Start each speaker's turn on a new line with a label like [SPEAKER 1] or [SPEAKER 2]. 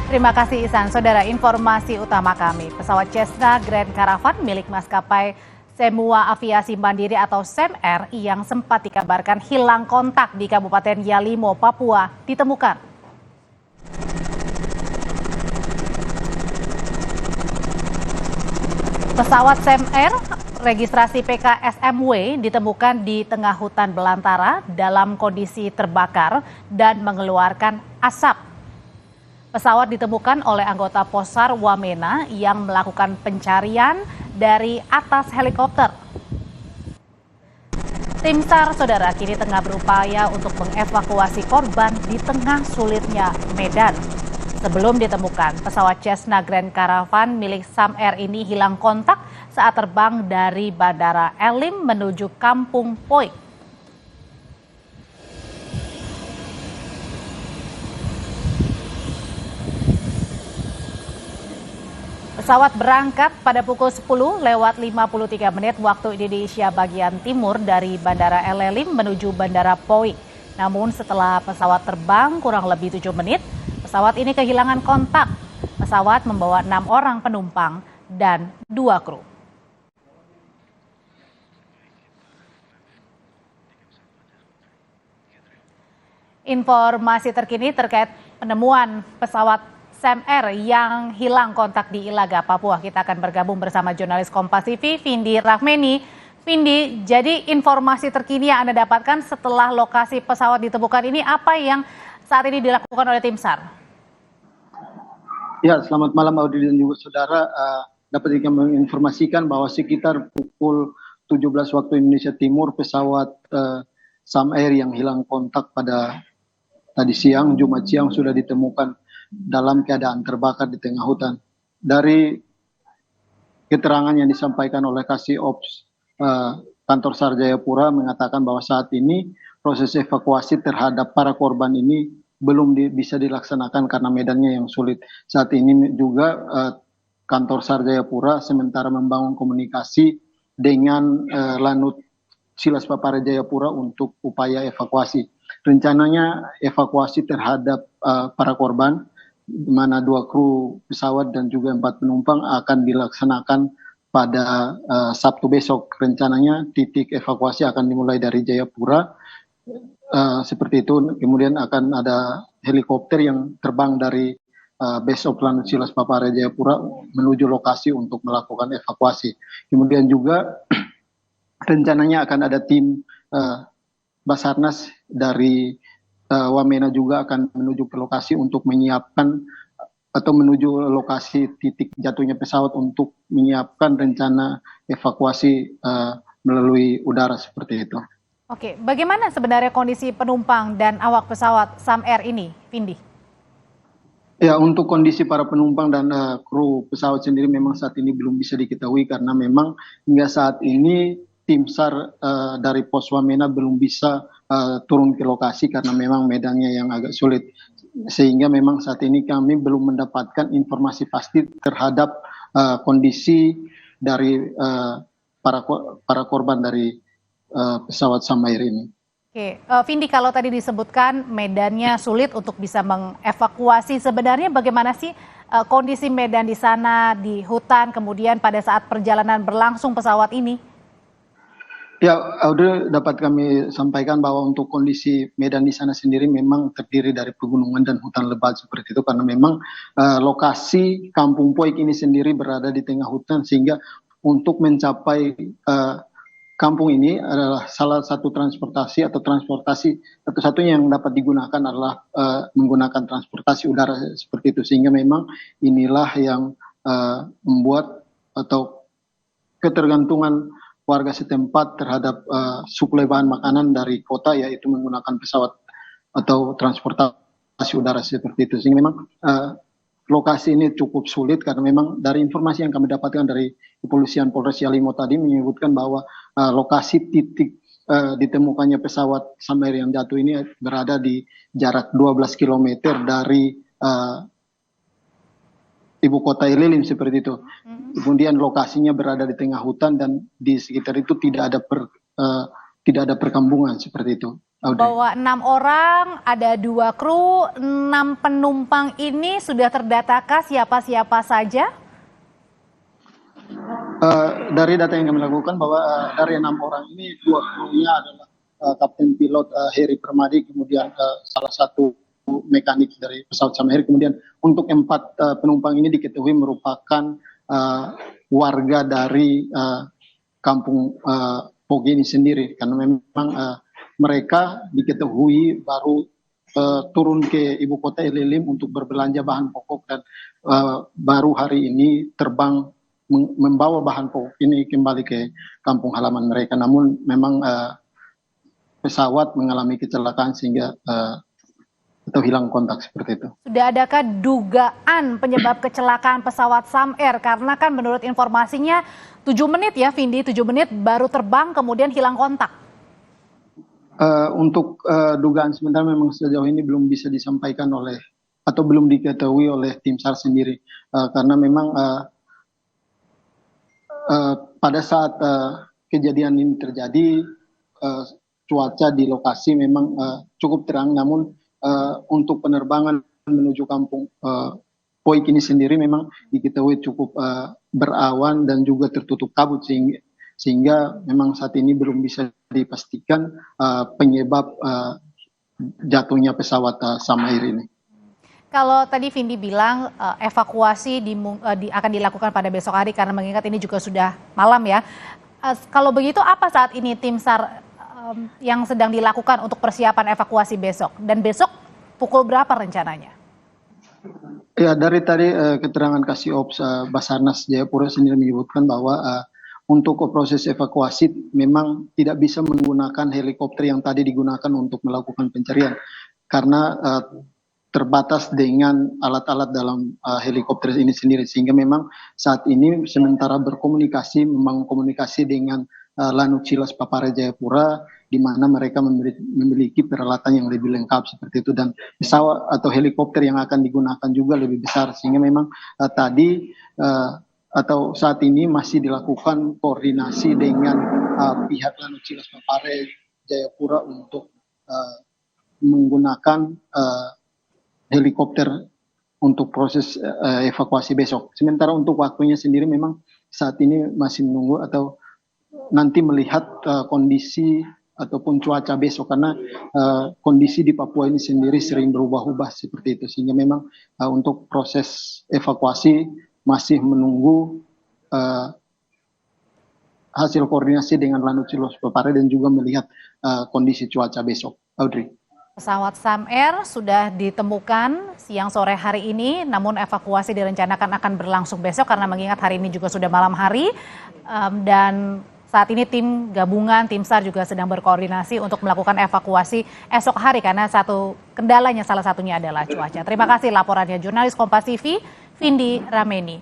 [SPEAKER 1] Terima kasih Isan. Saudara, informasi utama kami, pesawat Cessna Grand Caravan milik maskapai Semua Aviasi Mandiri atau SEMR yang sempat dikabarkan hilang kontak di Kabupaten Yalimo, Papua, ditemukan. Pesawat SEMR registrasi PKSMW ditemukan di tengah hutan belantara dalam kondisi terbakar dan mengeluarkan asap. Pesawat ditemukan oleh anggota Posar Wamena yang melakukan pencarian dari atas helikopter. Tim SAR, saudara, kini tengah berupaya untuk mengevakuasi korban di tengah sulitnya medan. Sebelum ditemukan, pesawat Cessna Grand Caravan milik SAMR ini hilang kontak saat terbang dari Bandara Elim menuju Kampung Poik. Pesawat berangkat pada pukul 10:53 waktu Indonesia bagian timur dari Bandara Elim menuju Bandara Poik. Namun setelah pesawat terbang kurang lebih 7 menit, pesawat ini kehilangan kontak. Pesawat membawa 6 orang penumpang dan 2 kru. Informasi terkini terkait penemuan pesawat SEMR yang hilang kontak di Ilaga, Papua. Kita akan bergabung bersama jurnalis Kompas TV, Vindi Rahmeni. Vindi, jadi informasi terkini yang Anda dapatkan setelah lokasi pesawat ditemukan ini, apa yang saat ini dilakukan oleh tim SAR?
[SPEAKER 2] Ya, selamat malam Audi dan juga saudara. Dapat kami menginformasikan bahwa sekitar pukul 17 waktu Indonesia Timur pesawat SAMR yang hilang kontak pada tadi siang, Jumat siang, sudah ditemukan dalam keadaan terbakar di tengah hutan. Dari keterangan yang disampaikan oleh Kasih Ops Kantor SAR Jayapura mengatakan bahwa saat ini proses evakuasi terhadap para korban ini belum bisa dilaksanakan karena medannya yang sulit. Saat ini juga Kantor SAR Jayapura sementara membangun komunikasi dengan Lanut Silas Papare Jayapura untuk upaya evakuasi. Rencananya evakuasi terhadap para korban, di mana 2 kru pesawat dan juga 4 penumpang akan dilaksanakan pada Sabtu besok. Rencananya titik evakuasi akan dimulai dari Jayapura, seperti itu. Kemudian akan ada helikopter yang terbang dari base of Lanut Silas Papare Jayapura menuju lokasi untuk melakukan evakuasi. Kemudian juga rencananya akan ada tim Basarnas dari Wamena juga akan menuju ke lokasi untuk menyiapkan atau menuju lokasi titik jatuhnya pesawat untuk menyiapkan rencana evakuasi melalui udara seperti itu.
[SPEAKER 1] Oke, bagaimana sebenarnya kondisi penumpang dan awak pesawat SAMR ini, Vindi?
[SPEAKER 2] Ya, untuk kondisi para penumpang dan kru pesawat sendiri memang saat ini belum bisa diketahui karena memang hingga saat ini tim SAR dari Pos Wamena belum bisa turun ke lokasi karena memang medannya yang agak sulit. Sehingga memang saat ini kami belum mendapatkan informasi pasti terhadap kondisi dari para korban dari pesawat SAMR ini.
[SPEAKER 1] Oke, Vindi, kalau tadi disebutkan medannya sulit untuk bisa mengevakuasi, sebenarnya bagaimana sih kondisi medan di sana, di hutan, kemudian pada saat perjalanan berlangsung pesawat ini?
[SPEAKER 2] Ya, Audrey, dapat kami sampaikan bahwa untuk kondisi medan di sana sendiri memang terdiri dari pegunungan dan hutan lebat seperti itu, karena memang lokasi Kampung Poik ini sendiri berada di tengah hutan, sehingga untuk mencapai kampung ini adalah salah satu transportasi satu-satunya yang dapat digunakan adalah menggunakan transportasi udara seperti itu, sehingga memang inilah yang membuat atau ketergantungan warga setempat terhadap suplai bahan makanan dari kota, yaitu menggunakan pesawat atau transportasi udara seperti itu. Sehingga memang lokasi ini cukup sulit karena memang dari informasi yang kami dapatkan dari Kepolisian Polres Yalimo tadi menyebutkan bahwa lokasi titik ditemukannya pesawat SAMR yang jatuh ini berada di jarak 12 km dari ibu kota Ililim seperti itu. Kemudian lokasinya berada di tengah hutan dan di sekitar itu tidak ada perkampungan seperti itu. Audrey.
[SPEAKER 1] Bahwa 6 orang, ada 2 kru, 6 penumpang ini sudah terdata siapa-siapa saja?
[SPEAKER 2] Dari data yang kami lakukan bahwa dari 6 orang ini 2 krunya adalah Kapten Pilot Heri Permadi, kemudian salah satu mekanik dari pesawat Sam Air, kemudian untuk 4 penumpang ini diketahui merupakan warga dari kampung Poge ini sendiri, karena memang mereka diketahui baru turun ke ibu kota Elelim untuk berbelanja bahan pokok dan baru hari ini terbang membawa bahan pokok ini kembali ke kampung halaman mereka. Namun memang pesawat mengalami kecelakaan sehingga atau hilang kontak seperti itu.
[SPEAKER 1] Sudah adakah dugaan penyebab kecelakaan pesawat Sam Air? Karena kan menurut informasinya 7 menit ya Vindi, 7 menit baru terbang kemudian hilang kontak.
[SPEAKER 2] Untuk dugaan sementara memang sejauh ini belum bisa disampaikan oleh atau belum diketahui oleh tim SAR sendiri, karena memang pada saat kejadian ini terjadi cuaca di lokasi memang cukup terang, namun untuk penerbangan menuju kampung Poik ini sendiri memang diketahui cukup berawan dan juga tertutup kabut, sehingga memang saat ini belum bisa dipastikan penyebab jatuhnya pesawat Sam Air ini.
[SPEAKER 1] Kalau tadi Vindi bilang evakuasi akan dilakukan pada besok hari karena mengingat ini juga sudah malam ya. Kalau begitu apa saat ini tim SAR yang sedang dilakukan untuk persiapan evakuasi besok? Dan besok pukul berapa rencananya?
[SPEAKER 2] Ya, dari tadi keterangan Kasih Ops Basarnas Jayapura sendiri menyebutkan bahwa untuk proses evakuasi memang tidak bisa menggunakan helikopter yang tadi digunakan untuk melakukan pencarian karena terbatas dengan alat-alat dalam helikopter ini sendiri, sehingga memang saat ini sementara berkomunikasi memang komunikasi dengan Lanut Cilas Papare Jayapura, di mana mereka memiliki peralatan yang lebih lengkap seperti itu, dan pesawat atau helikopter yang akan digunakan juga lebih besar, sehingga memang tadi atau saat ini masih dilakukan koordinasi dengan pihak Lanut Cilas Papare Jayapura untuk menggunakan helikopter untuk proses evakuasi besok. Sementara untuk waktunya sendiri memang saat ini masih menunggu atau nanti melihat kondisi ataupun cuaca besok, karena kondisi di Papua ini sendiri sering berubah-ubah seperti itu, sehingga memang untuk proses evakuasi masih menunggu hasil koordinasi dengan Lanut Cilas Papare dan juga melihat kondisi cuaca besok. Audrey.
[SPEAKER 1] Pesawat Sam Air sudah ditemukan siang sore hari ini, namun evakuasi direncanakan akan berlangsung besok karena mengingat hari ini juga sudah malam hari, dan saat ini tim gabungan, tim SAR juga sedang berkoordinasi untuk melakukan evakuasi esok hari karena kendalanya salah satunya adalah cuaca. Terima kasih laporannya jurnalis Kompas TV, Vindi Rameni.